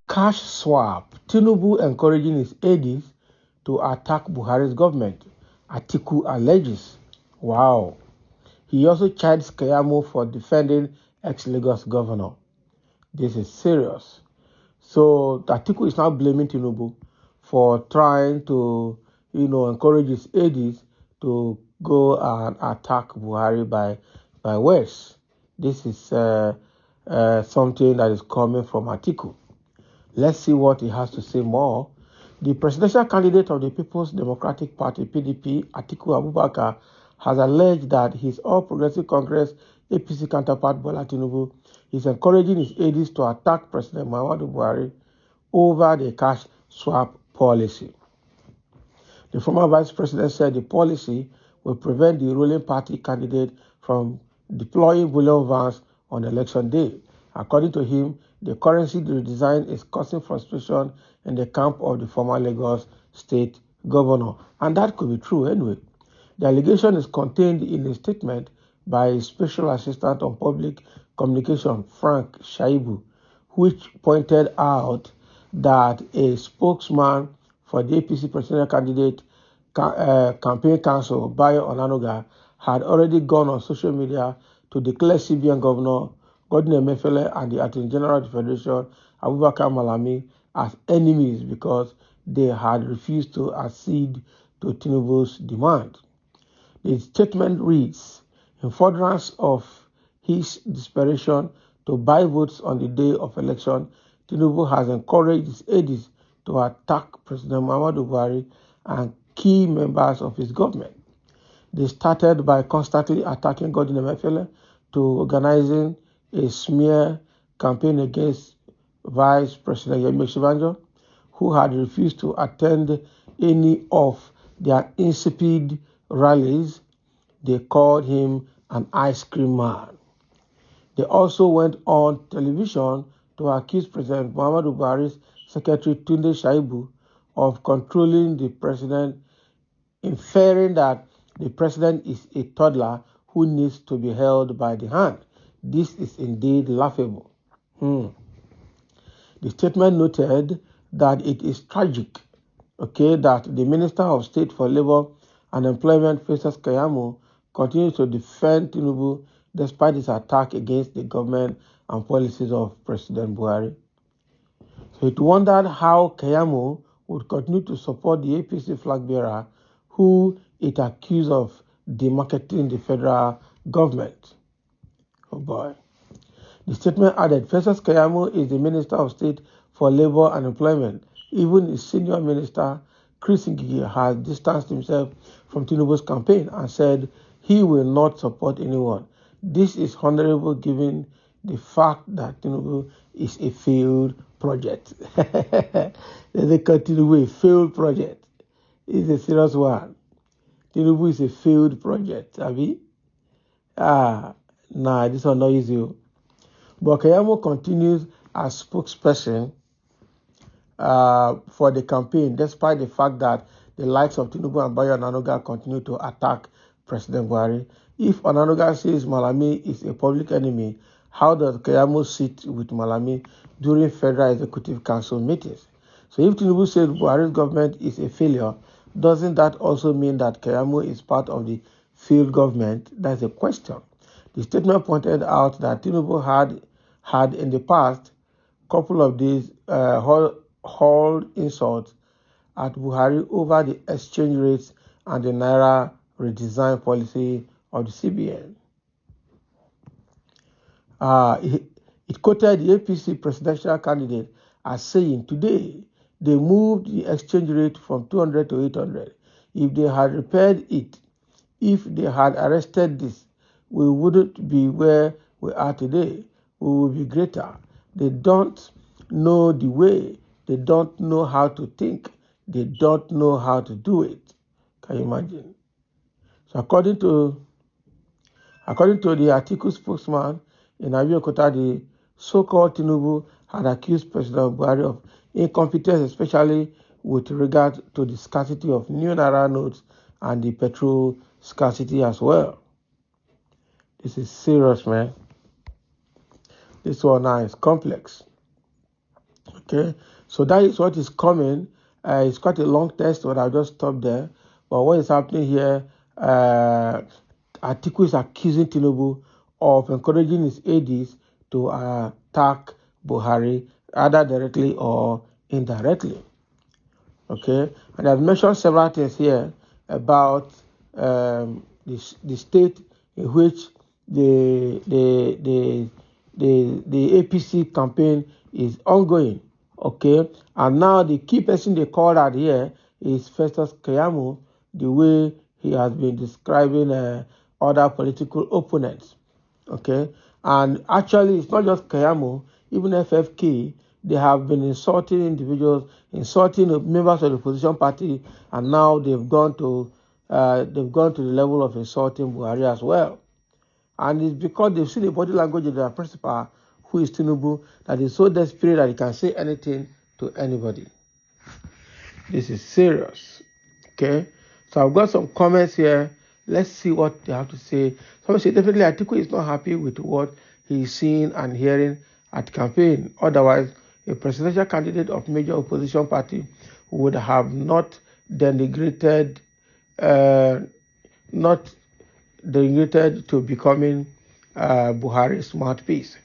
Cash swap. Tinubu encouraging his aides to attack Buhari's government. Atiku alleges. Wow. He also chides Keyamo for defending ex-Lagos governor. This is serious. So Atiku is now blaming Tinubu for trying to, encourage his aides to go and attack Buhari by words. This is something that is coming from Atiku. Let's see what he has to say more. The presidential candidate of the People's Democratic Party, PDP, Atiku Abubakar, has alleged that his All Progressive Congress APC counterpart, Bola Tinubu, is encouraging his aides to attack President Muhammadu Buhari over the cash swap policy. The former vice president said the policy will prevent the ruling party candidate from deploying bullion vans on election day. According to him, the currency redesign is causing frustration in the camp of the former Lagos state governor. And that could be true anyway. The allegation is contained in a statement by Special Assistant on Public Communication, Frank Shaibu, which pointed out that a spokesman for the APC presidential candidate campaign council, Bayo Onanuga, had already gone on social media to declare CBN Governor Godwin Emefiele and the Attorney General of the Federation, Abubakar Malami, as enemies because they had refused to accede to Tinubu's demand. The statement reads, in furtherance of his desperation to buy votes on the day of election, Tinubu has encouraged his aides to attack President Muhammadu Buhari and key members of his government. They started by constantly attacking Godwin Emefiele to organizing a smear campaign against Vice President Yemi Osinbajo, who had refused to attend any of their insipid rallies. They called him an ice cream man. They also went on television to accuse President Muhammadu Buhari's secretary Tunde Shaibu of controlling the president, inferring that the president is a toddler who needs to be held by the hand. This is indeed laughable. The statement noted that it is tragic, that the Minister of State for Labor and Employment, Festus Keyamo, continues to defend Tinubu despite his attack against the government and policies of President Buhari. So it wondered how Keyamo would continue to support the APC flag bearer who it accused of demarketing the federal government. Oh boy. The statement added, Festus Keyamo is the Minister of State for Labor and Employment. Even his senior minister, Chris Ngige, has distanced himself from Tinubu's campaign and said he will not support anyone. This is honorable given the fact that Tinubu is a failed project. They call Tinubu a failed project. It's a serious one. Tinubu is a failed project, Abi. This one not easy. But Keyamo continues as spokesperson for the campaign, despite the fact that the likes of Tinubu and Bayo Onanuga continue to attack President Buhari. If Onanuga says Malami is a public enemy, how does Keyamo sit with Malami during Federal Executive Council meetings? So if Tinubu says Buhari's government is a failure, doesn't that also mean that Keyamo is part of the failed government? That's a question. The statement pointed out that Tinubu had in the past couple of days hurled insults at Buhari over the exchange rates and the Naira redesign policy of the CBN. It quoted the APC presidential candidate as saying, today they moved the exchange rate from 200 to 800. If they had repaired it, if they had arrested this, we wouldn't be where we are today. We will be greater. They don't know the way. They don't know how to think. They don't know how to do it. Can you imagine? So according to the Atiku spokesman in Abeokuta, the so-called Tinubu had accused President Buhari of incompetence, especially with regard to the scarcity of new Naira notes and the petrol scarcity as well. This is serious, man. This one now is complex. Okay, so that is what is coming. It's quite a long text, but I'll just stop there. But what is happening here? Atiku is accusing Tinubu of encouraging his aides to attack Buhari, either directly or indirectly. Okay, and I've mentioned several things here about the state in which the APC campaign is ongoing. Okay, and now the key person they called out here is Festus Keyamo, the way he has been describing other political opponents. Okay, and actually it's not just Keyamo, even FFK, they have been insulting individuals, insulting members of the opposition party, and now they've gone to the level of insulting Buhari as well. And it's because they've seen the body language of their principal, who is Tinubu, that is so desperate that he can say anything to anybody. This is serious. Okay, so I've got some comments here. Let's see what they have to say. Someone say definitely Atiku is not happy with what he's seeing and hearing at campaign. Otherwise, a presidential candidate of major opposition party would have not denigrated to becoming Buhari's mouthpiece.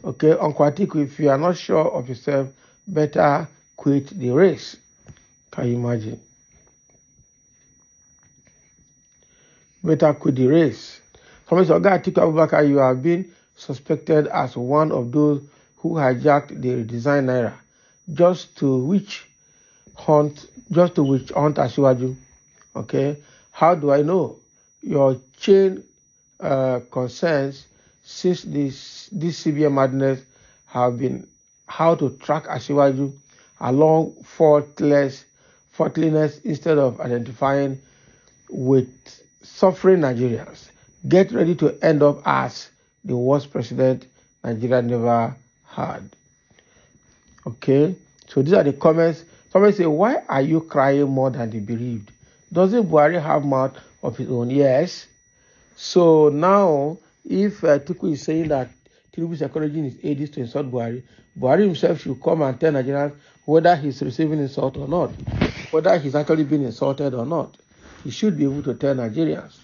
Okay, Uncle Atiku, if you are not sure of yourself, better quit the race. Can you imagine? Better quit the race. Someone said, Atiku Abubakar, you have been suspected as one of those who hijacked the redesigned Naira just to witch hunt Asiwaju. Okay, how do I know? Your chain concerns since this CBN madness have been how to track Asiwaju along faultlessness instead of identifying with suffering Nigerians. Get ready to end up as the worst president Nigeria never had. Okay, so these are the comments. Somebody say, why are you crying more than the bereaved? Doesn't Buhari have mouth of his own? Yes. So now, if Atiku is saying that Tinubu is encouraging his aides to insult Buhari, Buhari himself should come and tell Nigerians whether he's receiving insult or not, whether he's actually being insulted or not. He should be able to tell Nigerians.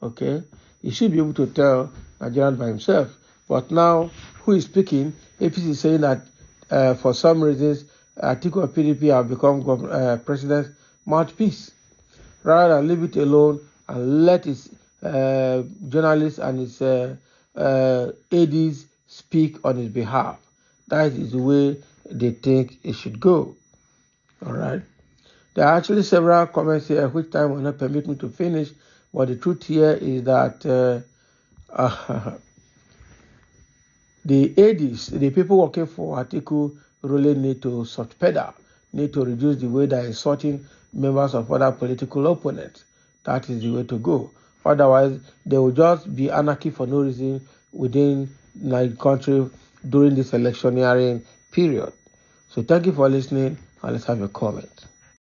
Okay? He should be able to tell Nigerians by himself. But now, who is speaking? APC is saying that for some reasons, Atiku and PDP have become president's mouthpiece. Rather than leave it alone and let his journalists and his aides speak on his behalf. That is the way they think it should go. All right. There are actually several comments here, which time will not permit me to finish. But the truth here is that the aides, the people working for Atiku, really need to soft pedal, need to reduce the way they're insulting members of other political opponents. That is the way to go. Otherwise, there will just be anarchy for no reason within the country during this electioneering period. So thank you for listening, and let's have a comment.